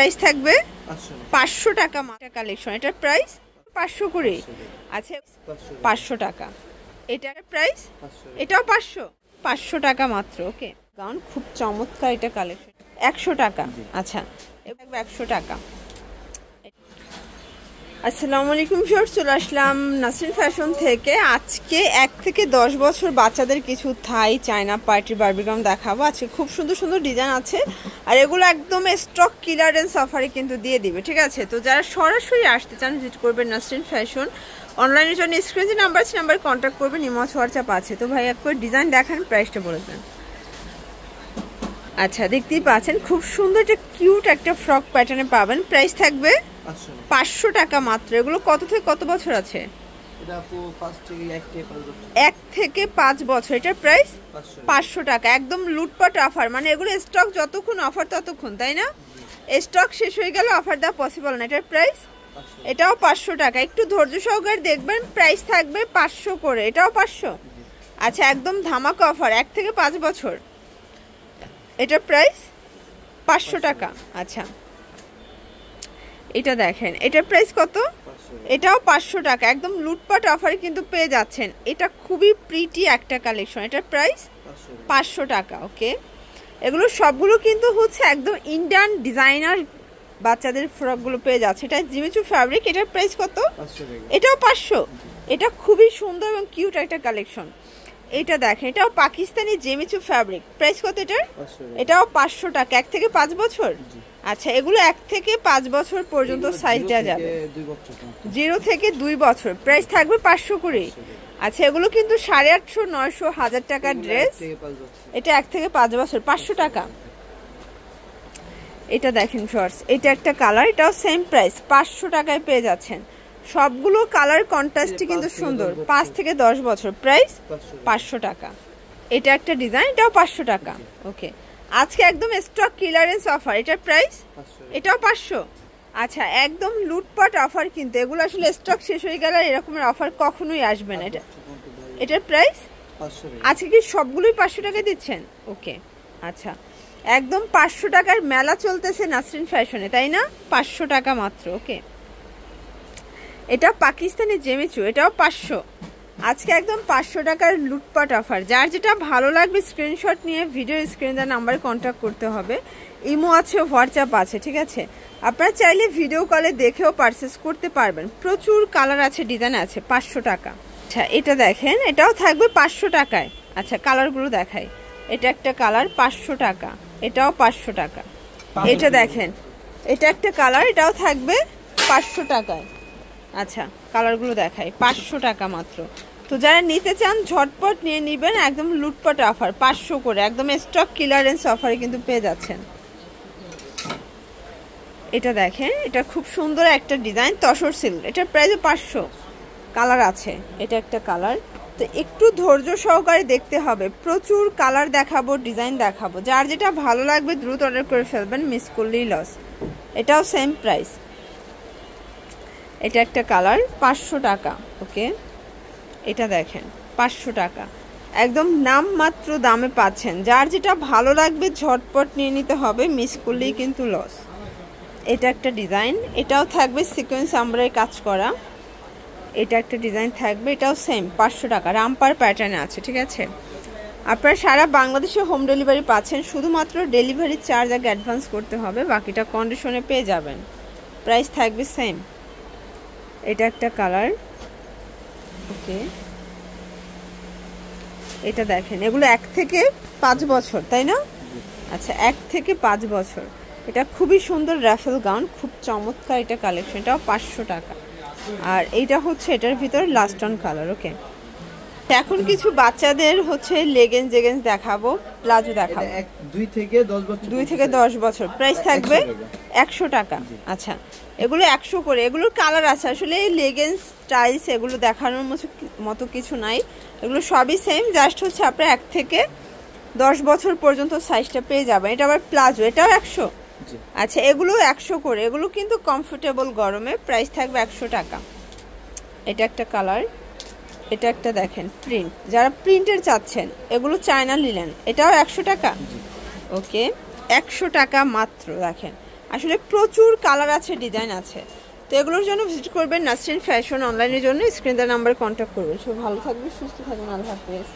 Price থাকবে 500 টাকা collection. এটার প্রাইস 500 করে। আচ্ছা 500 টাকা। এটার প্রাইস এটাও 500 টাকা মাত্র। ওকে, গাউন খুব চমৎকার এটা কালেকশন। 100 টাকা। আচ্ছা 100 টাকা। আসসালামু আলাইকুম ভিউয়ার্স, চলে আসলাম নাসরিন ফ্যাশন থেকে। আজকে 1 থেকে 10 বছর বাচ্চাদের কিছু থাই চায়না পার্টি বারবি গাউন দেখাবো। আজকে খুব সুন্দর সুন্দর ডিজাইন আছে, আর এগুলো একদম স্টক ক্লিয়ারেন্স অফারে কিন্তু দিয়ে দিবে, ঠিক আছে? তো যারা সরাসরি আসতে চান ভিজিট করবেন নাসরিন ফ্যাশন। অনলাইনের জন্য স্ক্রিনে নাম্বার আছে, নাম্বারে কন্ট্যাক্ট করবেন। ইমো হোয়াটসঅ্যাপ আছে। তো ভাই একবার ডিজাইন দেখান, প্রাইসটা বলে দেন। আচ্ছা দেখতেই পাচ্ছেন খুব সুন্দর একটা কিউট একটা ফ্রক প্যাটার্নে পাবেন। প্রাইস থাকবে 500 টাকা মাত্র। এগুলো কত থেকে কত বছর আছে? এটা আপু 1 থেকে 5 বছর। এটার প্রাইস 500 টাকা। একদম লুটপাট অফার, মানে এগুলো স্টক যতক্ষণ অফার ততক্ষণ, তাই না? স্টক শেষ হয়ে গেলে অফার দেওয়া পসিবল না। এটার প্রাইস এটাও 500 টাকা। একটু ধৈর্য সহকারে দেখবেন, প্রাইস থাকবে 500 করে। এটাও 500। আচ্ছা একদম ধামাকা অফার, 1 থেকে 5 বছর। এটার প্রাইস 500 টাকা। আচ্ছা এটা দেখেন, এটার প্রাইস কত? এটাও 500 টাকা। একদম লুটপাট অফারে কিন্তু পেয়ে যাচ্ছেন। এটা খুবই প্রিটি একটা কালেকশন। এটার প্রাইস 500 টাকা। ওকে, এগুলো সবগুলো কিন্তু হচ্ছে একদম ইন্ডিয়ান ডিজাইনার বাচ্চাদের ফ্রকগুলো পেয়ে যাচ্ছে। এটা জিমিচু ফ্যাব্রিক। এটার প্রাইস কত? এটাও 500। এটা খুবই সুন্দর এবং কিউট একটা কালেকশন। এটা দেখেন, এটাও পাকিস্তানি জেমিচু ফ্যাব্রিক। প্রাইস কত এটার? এটাও 500 টাকা। 1 থেকে 5 বছর। আচ্ছা এগুলো 1 থেকে 5 বছর পর্যন্ত সাইজ দেওয়া যাবে, 0 থেকে 2 বছর। প্রাইস থাকবে 500 করে। আচ্ছা এগুলো কিন্তু 850, 900, 1000 টাকার ড্রেস। এটা 1 থেকে 5 বছর, 500 টাকা। এটা দেখেন শর্টস, এটা একটা কালার, এটাও সেম প্রাইস 500 টাকায় পেয়ে যাচ্ছেন। সবগুলো কালার কন্ট্রাস্টই কিন্তু সুন্দর। 5 থেকে 10 বছর। প্রাইস 500 টাকা। এটা একটা ডিজাইন, এটাও 500 টাকা। ওকে, আজকে একদম স্টক ক্লিয়ারেন্স অফার। এটার প্রাইস এটাও 500। আচ্ছা একদম লুটপাট অফার, কিন্তু এগুলো আসলে স্টক শেষ হয়ে গেলে এরকমের অফার কখনোই আসবে না। এটার প্রাইস আজকে কি সবগুলোই 500 টাকা দিচ্ছেন? ওকে আচ্ছা, একদম 500 টাকার মেলা চলতেছে নাসরিন ফ্যাশনে, তাই না? 500 টাকা মাত্র। ওকে, এটা পাকিস্তানি জেমিচু। এটাও 500। আজকে একদম 500 টাকার লুটপাট অফার। যার যেটা ভালো লাগবে স্ক্রিনশট নিয়ে ভিডিও স্ক্রিনে দেওয়া নাম্বারে কন্ট্যাক্ট করতে হবে। ইমো আছে, হোয়াটসঅ্যাপ আছে, ঠিক আছে? আপনারা চাইলে ভিডিও কলে দেখেও পারচেস করতে পারবেন। প্রচুর কালার আছে, ডিজাইন আছে। 500 টাকা। আচ্ছা এটা দেখেন, এটাও থাকবে 500 টাকায়। আচ্ছা কালারগুলো দেখাই। এটা একটা কালার 500 টাকা। এটাও 500 টাকা। এটা দেখেন, এটা একটা কালার, এটাও থাকবে 500 টাকায়। আচ্ছা কালারগুলো দেখাই, 500 টাকা মাত্র। তো যারা নিতে চান ঝটপট নিয়ে নেবেন। একদম লুটপাট অফার, 500 করে। একদম স্টক ক্লিয়ারেন্স অফারে কিন্তু পেয়ে যাচ্ছেন। এটা দেখেন, এটা খুব সুন্দর একটা ডিজাইন, তসর সিল্ক। এটার প্রাইস 500। কালার আছে, এটা একটা কালার। তো একটু ধৈর্য সহকারে দেখতে হবে, প্রচুর কালার দেখাবো, ডিজাইন দেখাবো। যার যেটা ভালো লাগবে দ্রুত অর্ডার করে ফেলবেন, মিস করলেই লস। এটাও সেম প্রাইস। এটা একটা কালার, 500 টাকা। ওকে, এটা দেখেন 500 টাকা। একদম নাম মাত্র দামে পাচ্ছেন। যার যেটা ভালো লাগবে ঝটপট নিয়ে নিতে হবে, মিস করলেই কিন্তু লস। এটা একটা ডিজাইন, এটাও থাকবে সিকোয়েন্স আমরাই কাজ করা। এটা একটা ডিজাইন থাকবে, এটাও সেম 500 টাকা। রামপার প্যাটার্নে আছে, ঠিক আছে? আপনারা সারা বাংলাদেশে হোম ডেলিভারি পাচ্ছেন। শুধুমাত্র ডেলিভারি চার্জ আগে অ্যাডভান্স করতে হবে, বাকিটা কন্ডিশনে পেয়ে যাবেন। প্রাইস থাকবে সেম। এটা একটা কালার। ওকে, এটা দেখেন, এগুলো 1 থেকে 5 বছর, তাই না? আচ্ছা 1 থেকে 5 বছর। এটা খুবই সুন্দর রাফেল গাউন, খুব চমৎকার এটা কালেকশন। এটাও 500 টাকা। আর এইটা হচ্ছে এটার ভিতর লাস্ট অন কালার। ওকে, এখন কিছু বাচ্চাদের হচ্ছে লেগেন্স জেগেন্স দেখাবো, প্লাজো দেখাবো। 2 থেকে 10 বছর। 2 থেকে 10 বছর। প্রাইস থাকবে 100 টাকা। আচ্ছা এগুলো 100 করে। এগুলোর কালার আছে। আসলে লেগেন্স টাইলস এগুলো দেখানোর মতো কিছু নাই। এগুলো সবই সেম, জাস্ট হচ্ছে আপনার 1 থেকে 10 বছর পর্যন্ত সাইজটা পেয়ে যাবেন। এটা আবার প্লাজো, এটাও 100। আচ্ছা এগুলো 100 করে। এগুলো কিন্তু কমফোর্টেবল গরমে। প্রাইস থাকবে 100 টাকা। এটা একটা কালার, এটা একটা দেখেন প্রিন্ট। যারা প্রিন্টের চাচ্ছেন, এগুলো চায়না লিলেন। এটাও 100 টাকা। ওকে 100 টাকা মাত্র। দেখেন আসলে প্রচুর কালার আছে, ডিজাইন আছে। তো এগুলোর জন্য ভিজিট করবেন নাসরিন ফ্যাশন। অনলাইনের জন্য স্ক্রিন দেওয়া নাম্বারে কন্ট্যাক্ট করবেন। সব ভালো থাকবে, সুস্থ থাকবেন, আল্লাহ হাফেজ।